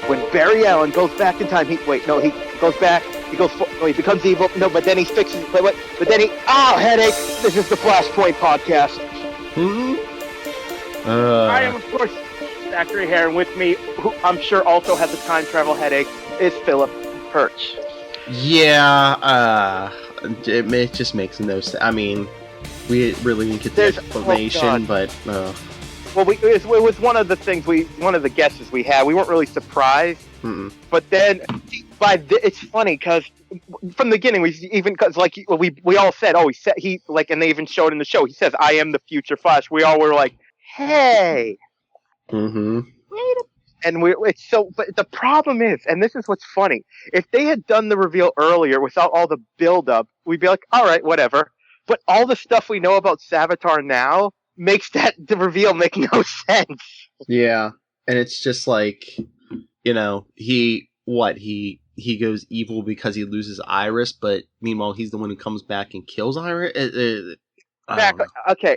When Barry Allen goes back in time, he goes back. He becomes evil. No, but then he fixes. But then headache. This is the Flashpoint podcast. I am, of course, Zachary here, and with me, who I'm sure also has a time travel headache, is Philip Perch. Yeah, it just makes no sense. I mean, we really didn't get the explanation, but. Well, it was one of the guesses we had. We weren't really surprised, but then it's funny because from the beginning we all said, and they even showed in the show. He says, "I am the future Flash." We all were like, "Hey." And but the problem is, and this is what's funny, if they had done the reveal earlier without all the build-up, we'd be like, all right, whatever. But all the stuff we know about Savitar now makes the reveal make no sense. Yeah, and it's just like, he goes evil because he loses Iris, but meanwhile he's the one who comes back and kills Iris. Okay.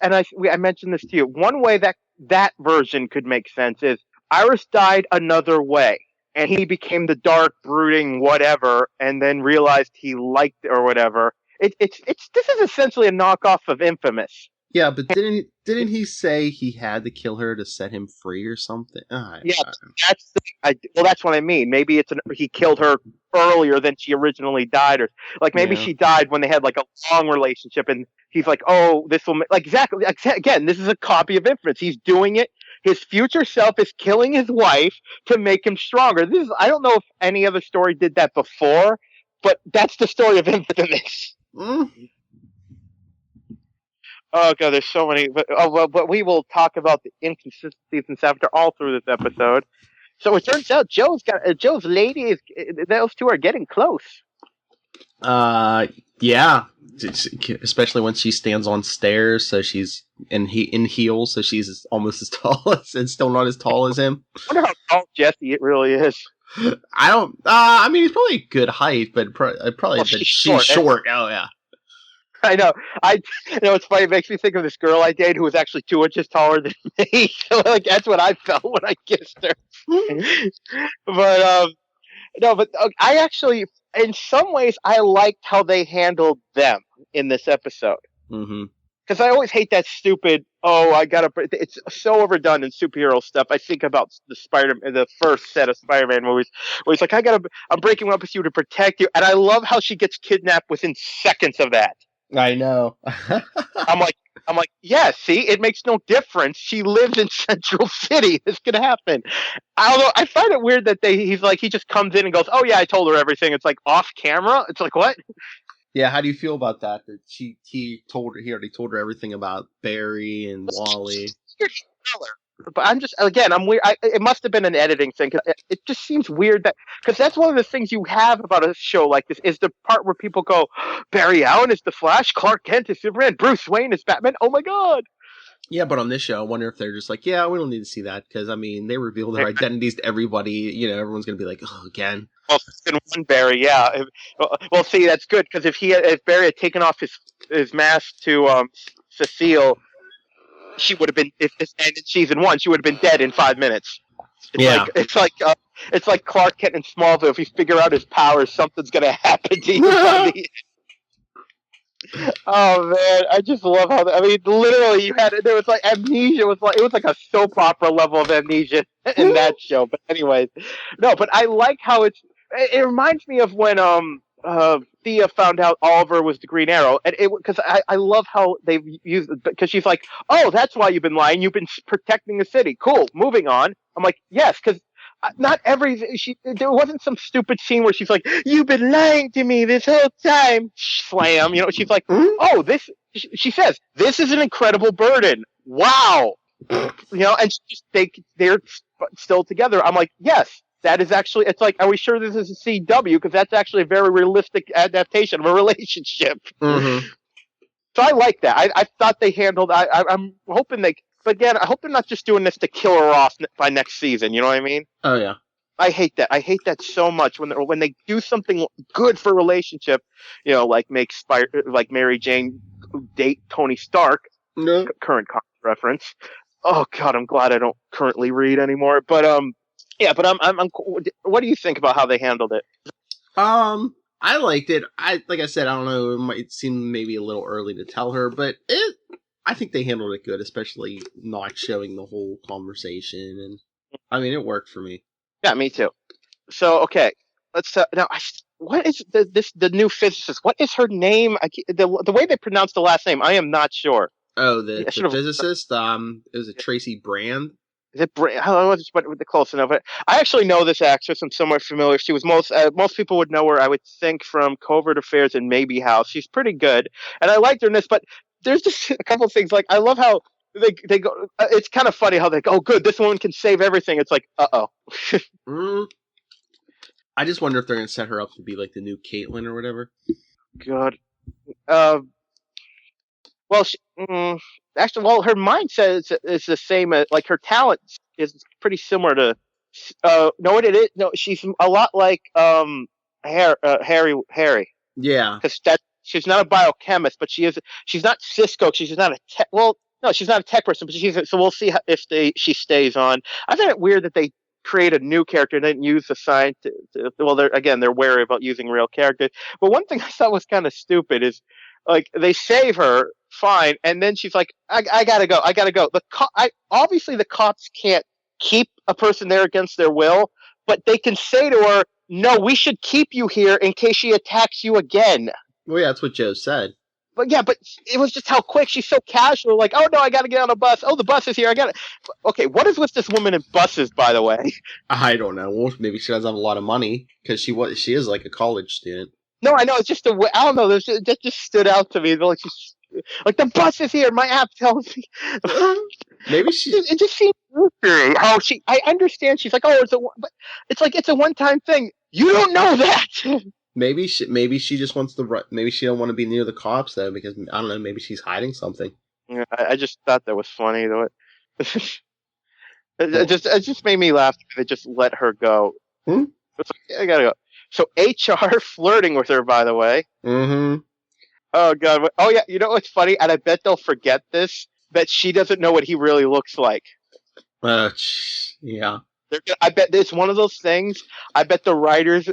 I mentioned this to you. One way that version could make sense is Iris died another way, and he became the dark, brooding whatever, and then realized he liked it or whatever. This is essentially a knockoff of Infamous. Yeah, but didn't he say he had to kill her to set him free or something? That's what I mean. Maybe he killed her earlier than she originally died, or like maybe she died when they had like a long relationship, and he's like, "Oh, this will exactly again. This is a copy of Infamous. He's doing it. His future self is killing his wife to make him stronger." I don't know if any other story did that before, but that's the story of Infamous. Oh god, there's so many. But we will talk about the inconsistencies in Savitar all through this episode. So it turns out Joe's lady those two are getting close. Yeah, especially when she stands on stairs. So she's in heels, so she's almost as tall and still not as tall as him. I wonder how tall Jesse it really is. I don't. I mean, he's probably a good height, but probably she's short. Oh yeah. I know. It's funny. It makes me think of this girl I dated who was actually 2 inches taller than me. So, that's what I felt when I kissed her. But I actually, in some ways, I liked how they handled them in this episode. Because I always hate that stupid. It's so overdone in superhero stuff. I think about the first set of Spider-Man movies, where he's like, I'm breaking up with you to protect you, and I love how she gets kidnapped within seconds of that. I know. I'm like, yeah, see, it makes no difference. She lives in Central City. This could happen. Although I find it weird that he just comes in and goes, oh yeah, I told her everything. It's like off camera. It's like, what? Yeah, how do you feel about that? That he already told her everything about Barry and Wally. But I'm just, again, I'm weird. It must have been an editing thing. Cause it just seems weird because that's one of the things you have about a show like this is the part where people go, Barry Allen is the Flash, Clark Kent is Superman, Bruce Wayne is Batman. Oh my God. Yeah, but on this show, I wonder if they're just like, yeah, we don't need to see that because, I mean, they reveal their identities to everybody. Everyone's going to be like, oh, again. Well, in one Barry, yeah. Well, see, that's good because if Barry had taken off his mask to Cecile, she would have been, if this ended in season 1, she would have been dead in 5 minutes. It's like Clark Kent in Smallville. If you figure out his powers, something's going to happen to you. Oh man, I just love how literally there was like amnesia. It was like a soap opera level of amnesia in that show. But anyways, no. But I like how it reminds me of when Thea found out Oliver was the Green Arrow, and because I love how they've used it, because she's like, oh, that's why you've been lying. You've been protecting the city. Cool. Moving on. I'm like, yes, because not there wasn't some stupid scene where she's like, you've been lying to me this whole time. Slam. She's like, oh, she says, this is an incredible burden. Wow. And they're still together. I'm like, yes. That is actually, it's like, are we sure this is a CW? Because that's actually a very realistic adaptation of a relationship. Mm-hmm. So I like that. I thought they handled, I'm hoping but again, I hope they're not just doing this to kill her off by next season. You know what I mean? Oh, yeah. I hate that. I hate that so much when they do something good for a relationship, like make Mary Jane date Tony Stark. No. Current comic reference. Oh God, I'm glad I don't currently read anymore. But yeah. But I'm. What do you think about how they handled it? I liked it. Like I said, I don't know. It might seem maybe a little early to tell her, but I think they handled it good, especially not showing the whole conversation. And I mean, it worked for me. Yeah, me too. So okay, let's now. What is the new physicist? What is her name? The way they pronounce the last name, I am not sure. Oh, the physicist. It was a Tracy Brand. Is it? I wasn't close enough. I actually know this actress. I'm somewhat familiar. She was most people would know her, I would think, from Covert Affairs and Maybe House. She's pretty good, and I liked her in this. But there's just a couple of things. Like I love how they go. It's kind of funny how they go. Oh, good, this woman can save everything. It's like, I just wonder if they're gonna set her up to be like the new Caitlyn or whatever. God. Well, actually, her mindset is the same. Like her talent is pretty similar to. No, what it is? No, she's a lot like Harry. Yeah, because she's not a biochemist, but she is. She's not Cisco. She's not a tech. Well, no, she's not a tech person, but so we'll see if she stays on. I find it weird that they create a new character and then use the sign well, they're wary about using real characters. But one thing I thought was kind of stupid is like they save her. Fine, and then she's like, "I gotta go. I gotta go." Obviously the cops can't keep a person there against their will, but they can say to her, "No, we should keep you here in case she attacks you again." Well, yeah, that's what Joe said. But yeah, but it was just how quick she's so casual. Like, "Oh no, I gotta get on a bus. Oh, the bus is here. I gotta." Okay, what is with this woman in buses, by the way? I don't know. Well, maybe she doesn't have a lot of money because she is like a college student. No, I know. It's just I don't know. That just stood out to me. Like she's. Like the bus is here. My app tells me. Maybe it just seems weird. How I understand. She's like, but it's a one-time thing. You don't know that. Maybe she just wants the. Maybe she don't want to be near the cops though, because I don't know. Maybe she's hiding something. Yeah, I just thought that was funny though. It just made me laugh. They just let her go. It's like, I gotta go. So HR flirting with her, by the way. Mm-hmm. Oh God! Oh yeah, you know what's funny? And I bet they'll forget this. That she doesn't know what he really looks like. Yeah. I bet it's one of those things. I bet the writers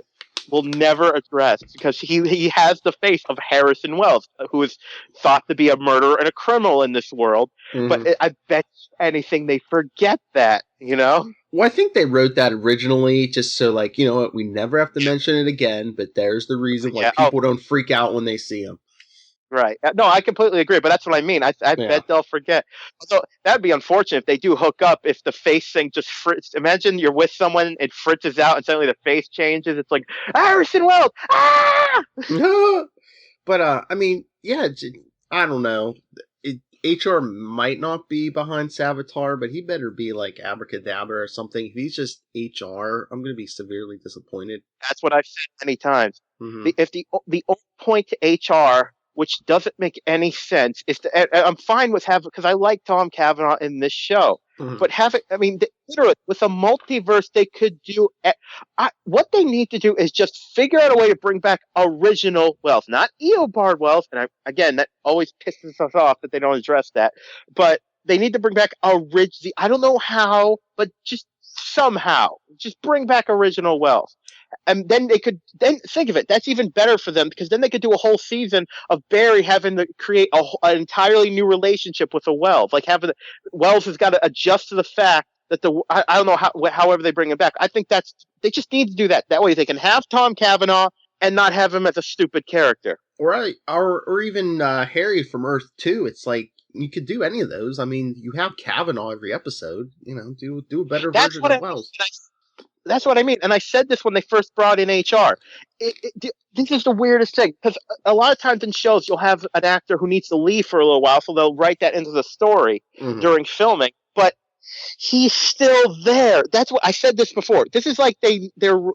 will never address because he has the face of Harrison Wells, who is thought to be a murderer and a criminal in this world. Mm-hmm. But I bet anything they forget that. You know. Well, I think they wrote that originally just so, like, you know what, we never have to mention it again. But there's the reason why people don't freak out when they see him. Right. No, I completely agree, but that's what I mean. I bet they'll forget. So that'd be unfortunate if they do hook up, if the face thing just fritz. Imagine you're with someone, it fritzes out, and suddenly the face changes. It's like, Harrison Wells! Ah! But, I mean, yeah, I don't know. HR might not be behind Savitar, but he better be like Abracadabra or something. If he's just HR, I'm going to be severely disappointed. That's what I've said many times. Mm-hmm. If the only point to HR, which doesn't make any sense, is I'm fine with because I like Tom Cavanaugh in this show, but literally with a multiverse, they could do what they need to do is just figure out a way to bring back original Wells, not Eobard Wells. And that always pisses us off that they don't address that, but they need to bring back original. I don't know how, but just somehow just bring back original Wells. And then they could think of it. That's even better for them because then they could do a whole season of Barry having to create an entirely new relationship with a Wells. Like Wells has got to adjust to the fact that I don't know however they bring him back. I think they just need to do that. That way they can have Tom Cavanaugh and not have him as a stupid character. Right. Or even Harry from Earth 2. It's like you could do any of those. I mean, you have Cavanaugh every episode. You know, do a better version of Wells. That's what I mean. And I said this when they first brought in HR. This is the weirdest thing. Because a lot of times in shows, you'll have an actor who needs to leave for a little while, so they'll write that into the story during filming. But he's still there. That's what I said this before. This is like they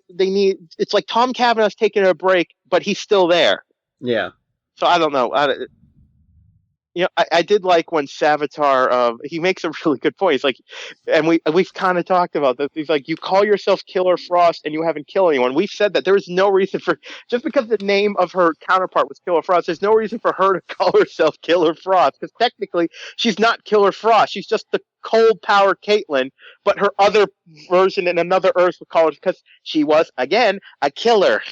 need. It's like Tom Cavanaugh's taking a break, but he's still there. Yeah. So I don't know. I did like when Savitar, he makes a really good point. He's like, and we've kind of talked about this. He's like, you call yourself Killer Frost and you haven't killed anyone. We've said that there is no reason for, just because the name of her counterpart was Killer Frost, there's no reason for her to call herself Killer Frost, because technically she's not Killer Frost. She's just the cold power Caitlyn, but her other version in another Earth would call it, because she was, again, a killer.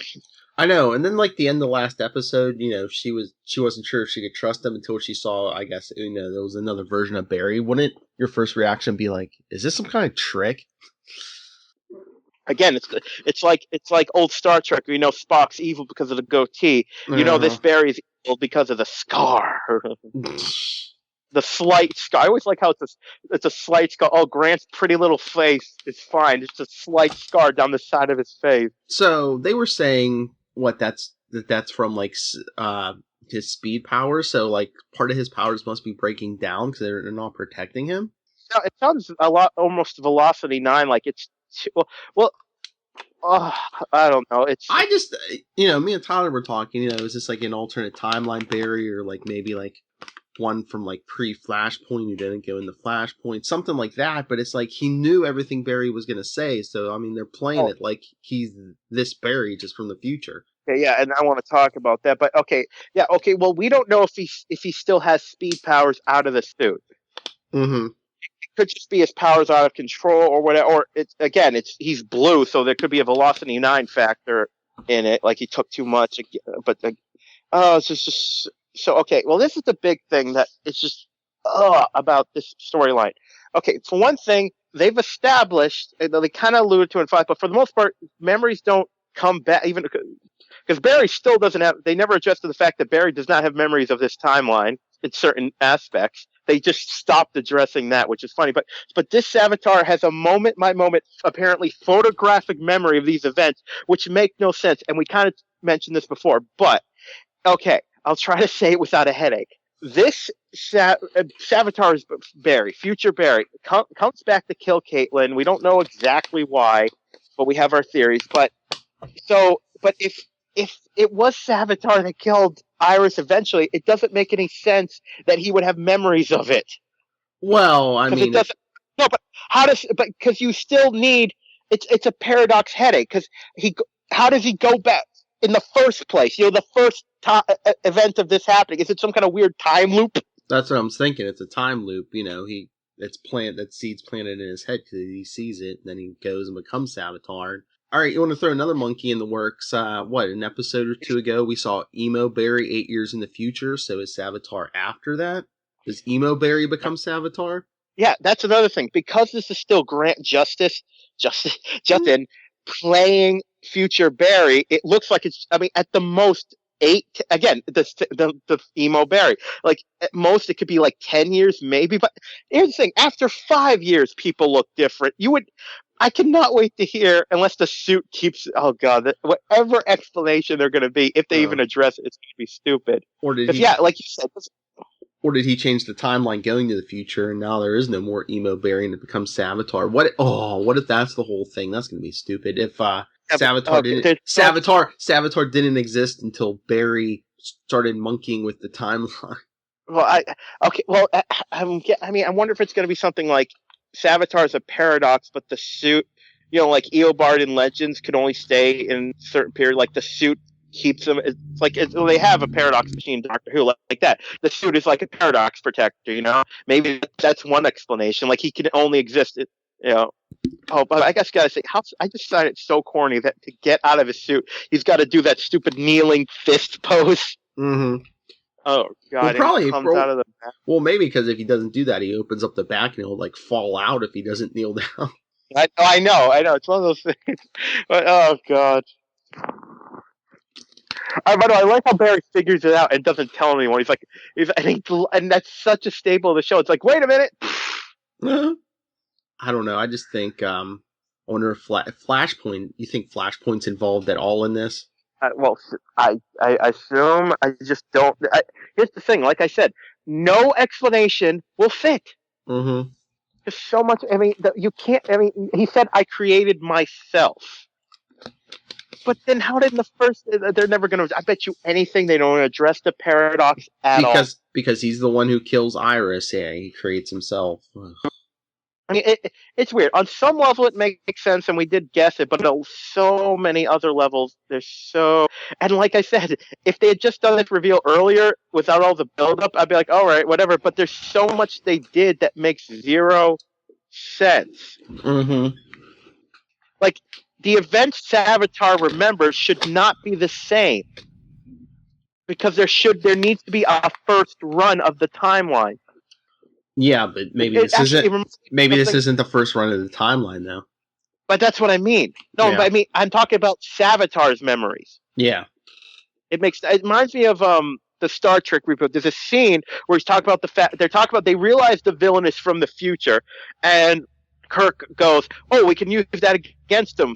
I know, and then like the end of the last episode, she wasn't sure if she could trust him until she saw, I guess, there was another version of Barry. Wouldn't your first reaction be like, is this some kind of trick? Again, it's like old Star Trek. We know Spock's evil because of the goatee. This Barry's evil because of the scar, the slight scar. I always like how it's a slight scar. Oh, Grant's pretty little face is fine. It's a slight scar down the side of his face. So they were saying that's from like his speed powers. So like part of his powers must be breaking down because they're not protecting him. No, it sounds a lot almost Velocity 9, like it's well. I don't know. I just me and Tyler were talking. Is this like an alternate timeline Barry, or like maybe like one from like pre-Flashpoint who didn't go into Flashpoint, something like that. But it's like he knew everything Barry was going to say, so I mean they're playing it like he's this Barry just from the future. Okay, yeah, and I want to talk about that. But okay. Well, we don't know if he still has speed powers out of the suit. Mm-hmm. It could just be his powers out of control or whatever. Or he's blue, so there could be a Velocity 9 factor in it, like he took too much. But it's just so okay. Well, this is the big thing that it's just about this storyline. Okay, for one thing, they've established, they kind of alluded to in 5, but for the most part, memories don't come back, even because Barry still doesn't have. They never adjusted the fact that Barry does not have memories of this timeline in certain aspects. They just stopped addressing that, which is funny. But this Savitar has a moment by moment, apparently photographic memory of these events, which make no sense. And we kind of mentioned this before, but okay, I'll try to say it without a headache. This Savitar's Barry, future Barry, comes back to kill Caitlyn. We don't know exactly why, but we have our theories. But if it was Savitar that killed Iris eventually, it doesn't make any sense that he would have memories of it. Well, I mean, because you still need it's a paradox headache, because how does he go back in the first place? The first event of this happening, is it some kind of weird time loop? That's what I'm thinking. It's a time loop. That seed's planted in his head because he sees it, and then he goes and becomes Savitar. All right, you want to throw another monkey in the works? An episode or two ago, we saw Emo Barry 8 years in the future. So is Savitar after that? Does Emo Barry become Savitar? Yeah, that's another thing. Because this is still Grant Justin playing future Barry, it looks like it's, I mean, at the most 8, again, the Emo Barry. Like, at most, it could be like 10 years, maybe. But here's the thing. After 5 years, people look different. I cannot wait to hear, unless the suit keeps, oh god, whatever explanation they're going to be, if they even address it, it's going to be stupid. Or did like you said. Or did he change the timeline going to the future, and now there is no more Emo Barry and it becomes Savitar? What if that's the whole thing? That's going to be stupid. If Savitar didn't exist until Barry started monkeying with the timeline. Well, I wonder if it's going to be something like Savitar is a paradox, but the suit, like Eobard in Legends, could only stay in a certain period. Like the suit keeps them. It's like they have a paradox machine, Doctor Who, like that. The suit is like a paradox protector. Maybe that's one explanation. Like he can only exist. Oh, but I guess gotta say, I just find it so corny that to get out of his suit, he's got to do that stupid kneeling fist pose. Mm-hmm. Oh god! Out of the back. Well, maybe because if he doesn't do that, he opens up the back and he'll like fall out if he doesn't kneel down. I know. It's one of those things. But oh god! By the way, I like how Barry figures it out and doesn't tell anyone. And that's such a staple of the show. It's like, wait a minute. I don't know. I just think I wonder if Flashpoint. You think Flashpoint's involved at all in this? I assume. I just don't. Here's the thing. Like I said, no explanation will fit. Mm-hmm. There's so much. I mean, you can't. I mean, he said, "I created myself." But then how did in the first? They're never going to. I bet you anything they don't address the paradox at all. Because he's the one who kills Iris. Yeah, he creates himself. I mean, it's weird. On some level, it makes sense, and we did guess it. But on so many other levels, there's so. And like I said, if they had just done this reveal earlier without all the buildup, I'd be like, all right, whatever. But there's so much they did that makes zero sense. Mm-hmm. Like the events Savitar remembers should not be the same because there needs to be a first run of the timeline. Yeah, but maybe this isn't the first run of the timeline, though. But that's what I mean. No, Yeah. but I mean I'm talking about Savitar's memories. Yeah. It reminds me of the Star Trek reboot. There's a scene where he's talking about the fact they realize the villain is from the future, and Kirk goes, "Oh, we can use that against him."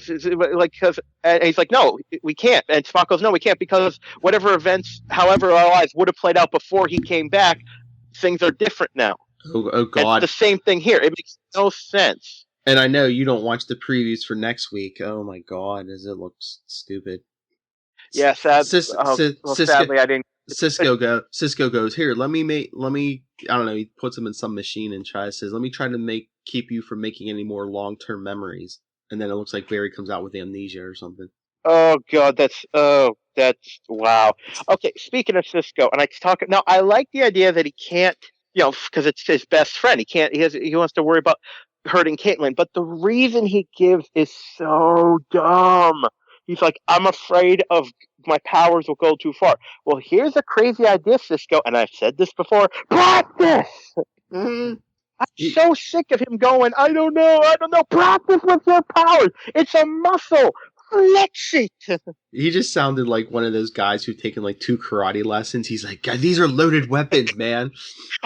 And he's like, "No, we can't." And Spock goes, "No, we can't because whatever events, however our lives would have played out before he came back, things are different now." Oh God! It's the same thing here. It makes no sense. And I know you don't watch the previews for next week. Oh my God, does it look stupid? Yeah, sadly I didn't. Cisco goes, here, let me I don't know, he puts them in some machine and says, let me try to keep you from making any more long-term memories. And then it looks like Barry comes out with amnesia or something. Oh God, that's wow. Okay, speaking of Cisco, and I like the idea that he can't, because it's his best friend. He wants to worry about hurting Caitlin, but the reason he gives is so dumb. He's like, I'm afraid of my powers will go too far. Well, here's a crazy idea, Cisco, and I've said this before. Practice! I'm so sick of him going, I don't know. Practice with your powers. It's a muscle. Flex it. He just sounded like one of those guys who've taken like 2 karate lessons. He's like, God, these are loaded weapons, man.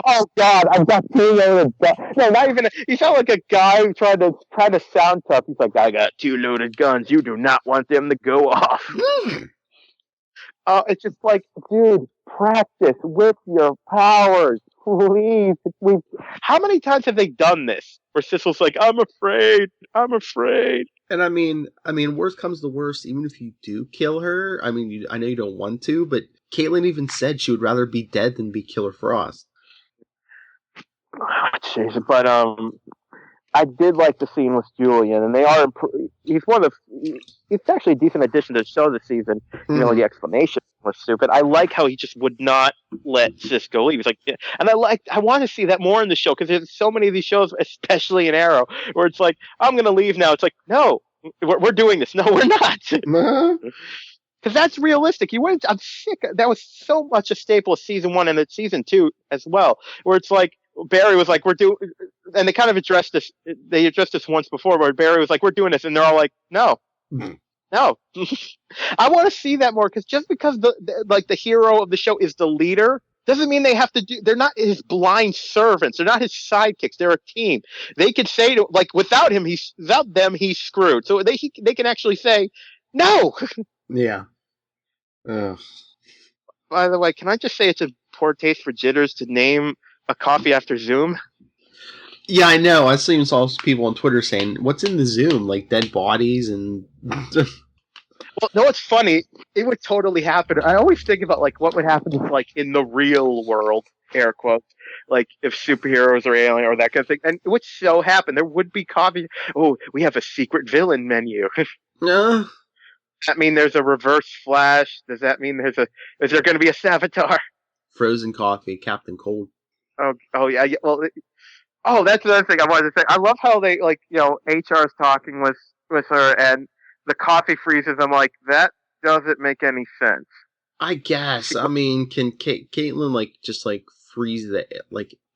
Oh God, I've got 2 loaded guns. No, not even. He sounded like a guy who tried to sound tough. He's like, I got 2 loaded guns. You do not want them to go off. It's just like, dude, practice with your powers, please. How many times have they done this? Where Sissel's like, I'm afraid. And I mean, worst comes to worst, even if you do kill her, I mean, I know you don't want to, but Caitlin even said she would rather be dead than be Killer Frost. Oh, jeez, but I did like the scene with Julian, and he's it's actually a decent addition to the show this season. The explanation was stupid. I like how he just would not let Cisco leave. He's like, yeah. And I want to see that more in the show, because there's so many of these shows, especially in Arrow, where it's like, I'm going to leave now. It's like, no, we're doing this. No, we're not. Because that's realistic. I'm sick. That was so much a staple of season 1 and season 2 as well, where it's like, Barry was like, and they kind of addressed this. They addressed this once before, where Barry was like, we're doing this, and they're all like, no. No. I want to see that more, because just because the hero of the show is the leader doesn't mean they have to they're not his blind servants. They're not his sidekicks. They're a team. They could say without them, he's screwed. So they can actually say, no. Yeah. Ugh. By the way, can I just say it's a poor taste for Jitters to name a coffee after Zoom? Yeah, I know. I saw people on Twitter saying, what's in the Zoom? Like dead bodies and... Well, no, it's funny. It would totally happen. I always think about what would happen if, in the real world, air quotes, if superheroes or alien or that kind of thing. And it would so happen. There would be coffee. Oh, we have a secret villain menu. No. Does that mean there's a reverse Flash? Does that mean is there going to be a Savitar? Frozen coffee, Captain Cold. Oh yeah. Well, that's another thing I wanted to say. I love how they HR is talking with her and the coffee freezes. I'm like, that doesn't make any sense. I guess. I mean, can Caitlin just freeze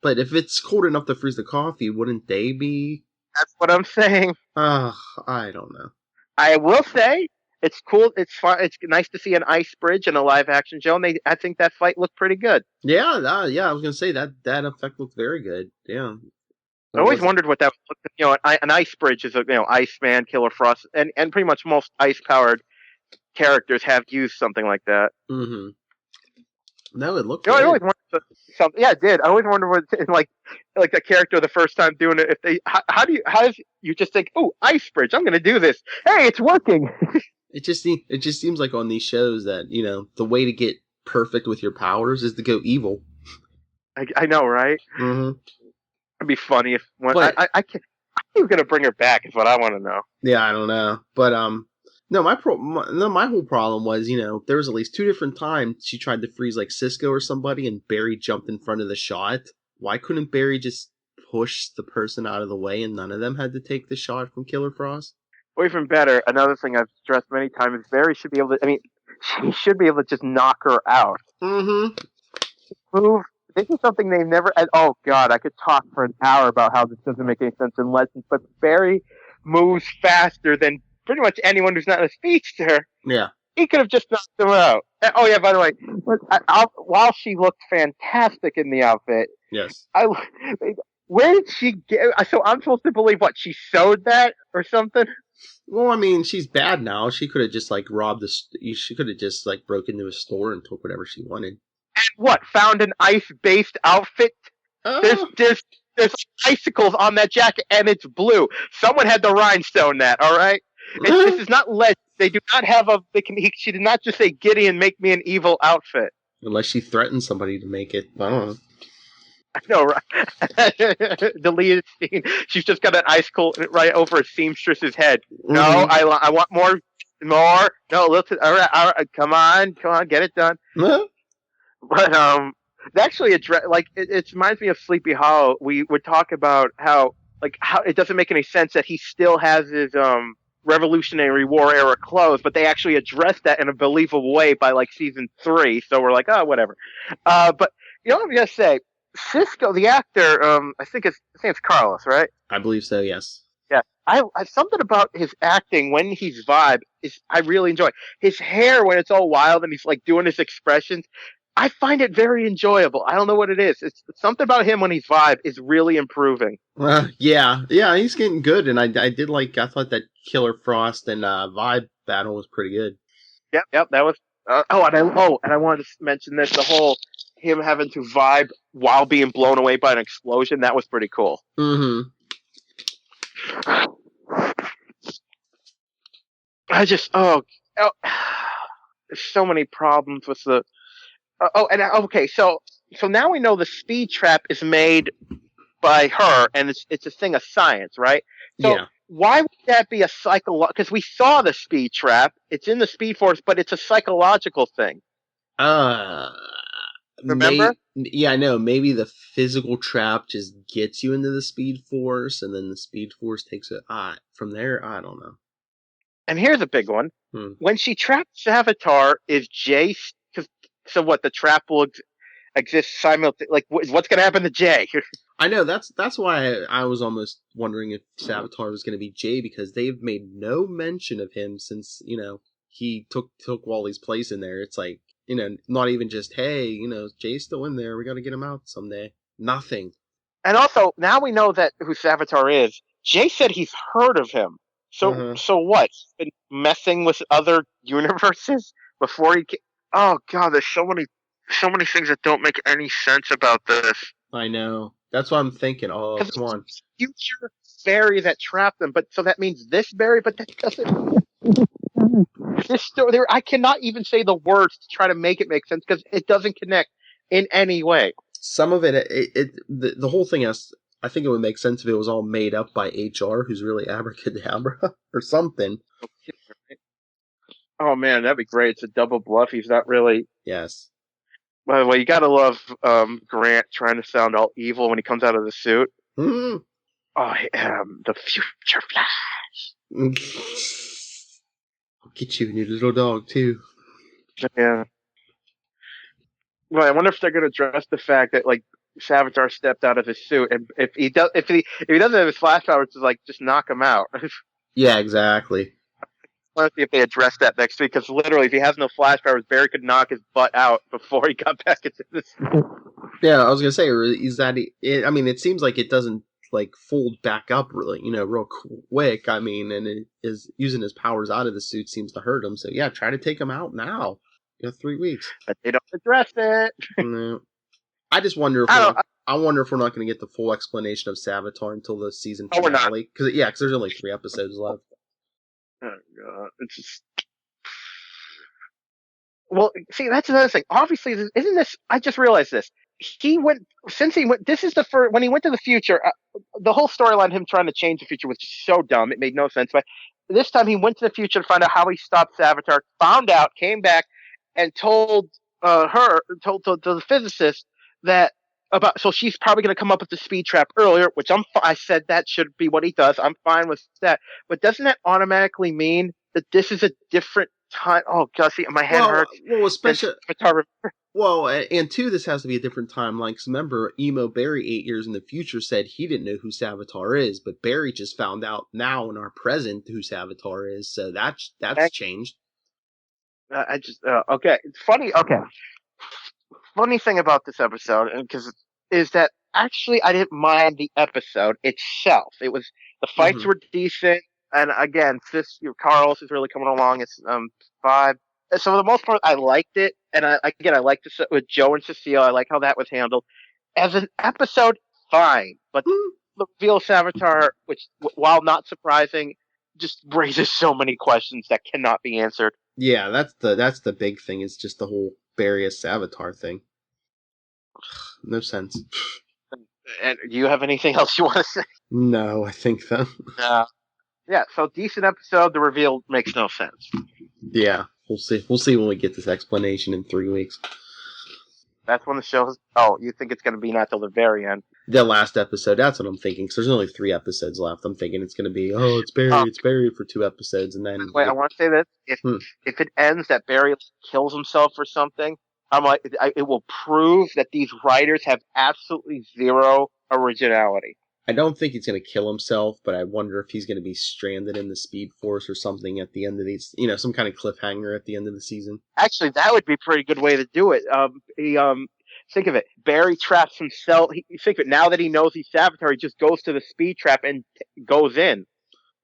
but if it's cold enough to freeze the coffee, wouldn't they be? That's what I'm saying. I don't know. I will say it's cool. It's fun. It's nice to see an ice bridge in a live action show, and I think that fight looked pretty good. Yeah, I was gonna say that effect looked very good. Yeah. I always wondered what that was. An ice bridge is Iceman, Killer Frost, and pretty much most ice-powered characters have used something like that. Mm-hmm. No, it looked good. I always wondered something. Yeah, it did. I always wondered what a character the first time doing it. How do you just think, oh, ice bridge, I'm going to do this. Hey, it's working. It just seems like on these shows that the way to get perfect with your powers is to go evil. I know, right? Mm-hmm. It'd be funny if one. But I can't. Who's gonna bring her back? Is what I want to know. yeah, I don't know. But no, my whole problem was there was at least 2 different times she tried to freeze like Cisco or somebody, and Barry jumped in front of the shot. Why couldn't Barry just push the person out of the way, and none of them had to take the shot from Killer Frost? Or even better, another thing I've stressed many times is Barry should be able to. I mean, she should be able to just knock her out. Mm-hmm. Move. This is something they've never. And, oh God, I could talk for an hour about how this doesn't make any sense in Legends. But Barry moves faster than pretty much anyone who's not a speedster. Yeah. He could have just knocked him out. Oh yeah, by the way, while she looked fantastic in the outfit, Yes. Where did she get? So I'm supposed to believe what she sewed that or something? Well, I mean, she's bad now. She could have just like robbed the. She could have just like broken into a store and took whatever she wanted. And what? Found an ice-based outfit? There's icicles on that jacket, and it's blue. Someone had to rhinestone that. All right. This is not Legends. They do not have a. She did not just say, "Gideon, make me an evil outfit." Unless she threatened somebody to make it. I don't know. I know, right? Deleted scene. She's just got an icicle right over a seamstress's head. Mm-hmm. No, I want more. No, listen. All right, come on, get it done. Uh-huh. But actually, it reminds me of Sleepy Hollow. We would talk about how it doesn't make any sense that he still has his Revolutionary War era clothes, but they actually addressed that in a believable way by like season 3. So we're like, oh, whatever. But you know what I'm gonna say? Cisco, the actor, I think it's Carlos, right? I believe so. Yes. Yeah, I something about his acting when he's Vibe is I really enjoy. His hair when it's all wild and he's like doing his expressions. I find it very enjoyable. I don't know what it is. It's something about him when he's Vibe is really improving. Yeah, he's getting good, and I thought that Killer Frost and Vibe battle was pretty good. Yep, that was. And I wanted to mention this: the whole him having to Vibe while being blown away by an explosion. That was pretty cool. Mm-hmm. There's so many problems with the. So now we know the speed trap is made by her, and it's a thing of science, right? So yeah. Why would that be a because we saw the speed trap, it's in the Speed Force, but it's a psychological thing. Remember? Yeah, I know. Maybe the physical trap just gets you into the Speed Force, and then the Speed Force takes it from there. I don't know. And here's a big one: when she traps Savitar, is Jace? So what? The trap will exist simultaneously. Like, what's going to happen to Jay? I know that's why I was almost wondering if Savitar was going to be Jay, because they've made no mention of him since he took Wally's place in there. It's like not even just hey Jay's still in there. We got to get him out someday. Nothing. And also now we know that who Savitar is. Jay said he's heard of him. So So what? He's been messing with other universes before he. Oh God, there's so many things that don't make any sense about this. I know. That's what I'm thinking. Oh, come on. Future Barry that trapped them, but so that means this Barry, but that doesn't. This story, I cannot even say the words to try to make it make sense because it doesn't connect in any way. Some of the whole thing is. I think it would make sense if it was all made up by HR, who's really abracadabra or something. Oh man, that'd be great. It's a double bluff. He's not really. Yes. By the way, you gotta love Grant trying to sound all evil when he comes out of the suit. Mm-hmm. I am the future Flash. I'll get you and your little dog too. Yeah. Well, I wonder if they're gonna address the fact that like Savitar stepped out of his suit, and if he doesn't have his flash powers, just knock him out. Yeah, exactly. Let's see if they address that next week, because literally, if he has no flash powers, Barry could knock his butt out before he got back into this. Yeah, I was gonna say, is that? I mean, it seems like it doesn't like fold back up really, real quick. I mean, and it is using his powers out of the suit seems to hurt him. So yeah, try to take him out now. 3 weeks. But they don't address it. No. I just wonder if I wonder if we're not going to get the full explanation of Savitar until the season finale. Because there's only 3 episodes left. Oh God, it's just Well, see, that's another thing. Obviously, isn't this? I just realized this. He went since he went. This is the first when he went to the future. The whole storyline, him trying to change the future, was just so dumb. It made no sense. But this time, he went to the future to find out how he stopped Savitar. Found out, came back, and told to the physicist that about. So she's probably going to come up with the speed trap earlier, which I said that should be what he does. I'm fine with that. But doesn't that automatically mean that this is a different time? Oh god, see, my head hurts. Well, especially well, and two, this has to be a different timeline. Because remember, Emo Barry 8 years in the future said he didn't know who Savitar is, but Barry just found out now in our present who Savitar is. So that's changed. I just okay. It's funny. Okay, funny thing about this episode, because is that actually I didn't mind the episode itself. It was the fights were decent, and again, Carlos is really coming along. It's 5. So for the most part, I liked it, and I liked it with Joe and Cecile. I like how that was handled. As an episode, fine, but the reveal of Savitar, which while not surprising, just raises so many questions that cannot be answered. Yeah, that's the big thing. Is just the whole Barry as Savitar thing. No sense. And do you have anything else you want to say? No, I think so. Yeah, so decent episode. The reveal makes no sense. Yeah, we'll see. We'll see when we get this explanation in 3 weeks. That's when the show's... Oh, you think it's going to be not till the very end? The last episode. That's what I'm thinking. Because there's only 3 episodes left. I'm thinking it's going to be, it's Barry. It's Barry for 2 episodes, and then... Wait, I want to say this. If it ends that Barry kills himself or something, I'm like, it will prove that these writers have absolutely zero originality. I don't think he's going to kill himself, but I wonder if he's going to be stranded in the Speed Force or something at the end of these, some kind of cliffhanger at the end of the season. Actually, that would be a pretty good way to do it. Think of it. Barry traps himself. Think of it. Now that he knows he's Savitar, he just goes to the speed trap and goes in.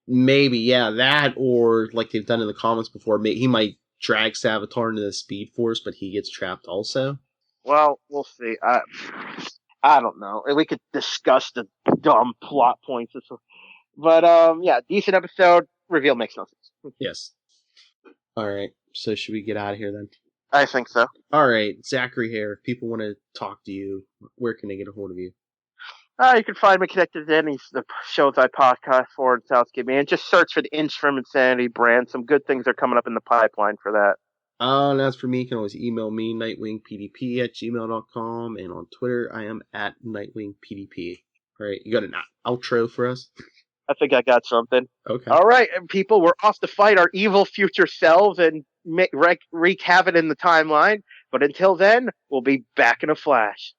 Maybe, yeah, that, or like they've done in the comics before, he might drag Savitar into the Speed Force, but he gets trapped also. Well, we'll see. I don't know. We could discuss the dumb plot points. But, yeah, decent episode. Reveal makes no sense. Yes. All right. So should we get out of here then? I think so. All right. Zachary here. If people want to talk to you, where can they get a hold of you? You can find me connected to any of the shows I podcast for in Southgate, man. Just search for the Inch from Insanity brand. Some good things are coming up in the pipeline for that. And as for me, you can always email me, nightwingpdp@gmail.com, and on Twitter, I am at nightwingpdp. All right, you got an outro for us? I think I got something. Okay. All right, people, we're off to fight our evil future selves and wreak havoc in the timeline. But until then, we'll be back in a flash.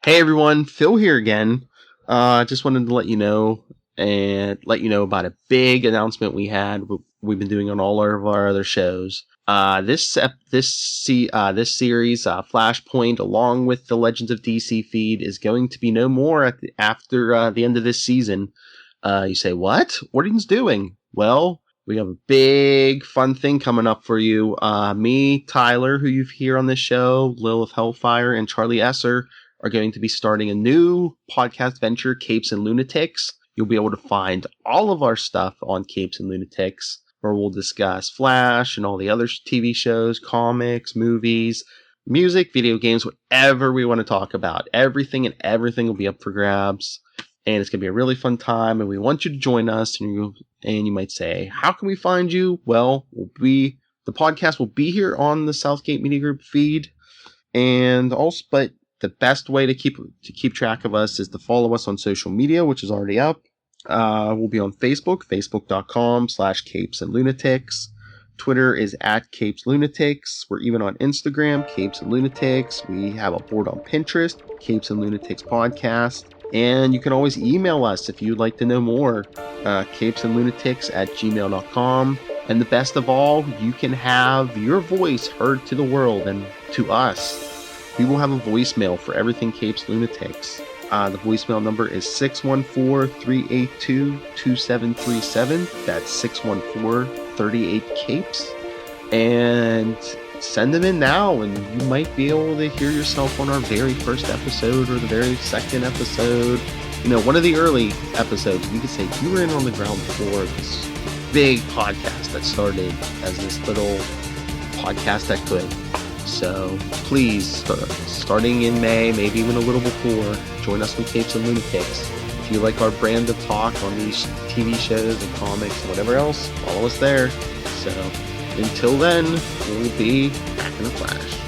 Hey everyone, Phil here again. Just wanted to let you know about a big announcement we've been doing on all of our other shows. This series, Flashpoint, along with the Legends of DC feed, is going to be no more after the end of this season. You say, what? What are you doing? Well, we have a big fun thing coming up for you. Me, Tyler, who you hear on this show, Lilith Hellfire, and Charlie Esser are going to be starting a new podcast venture, Capes and Lunatics. You'll be able to find all of our stuff on Capes and Lunatics, where we'll discuss Flash and all the other TV shows, comics, movies, music, video games, whatever we want to talk about. Everything will be up for grabs, and it's going to be a really fun time, and we want you to join us. And you might say, how can we find you? Well, the podcast will be here on the Southgate Media Group feed, and also, but the best way to keep track of us is to follow us on social media, which is already up. We'll be on Facebook, facebook.com/Capes and Lunatics. Twitter is @CapesLunatics. We're even on Instagram, Capes and Lunatics. We have a board on Pinterest, Capes and Lunatics Podcast. And you can always email us if you'd like to know more, capesandlunatics@gmail.com. And the best of all, you can have your voice heard to the world and to us. We will have a voicemail for everything Capes Lunatics. The voicemail number is 614-382-2737. That's 614-38-CAPES. And send them in now, and you might be able to hear yourself on our very first episode or the very second episode. One of the early episodes, you could say you were in on the ground floor of this big podcast that started as this little podcast that could. So please, starting in May, maybe even a little before, join us on Capes and Lunatics. If you like our brand of talk on these TV shows and comics and whatever else, follow us there. So until then, we'll be back in a flash.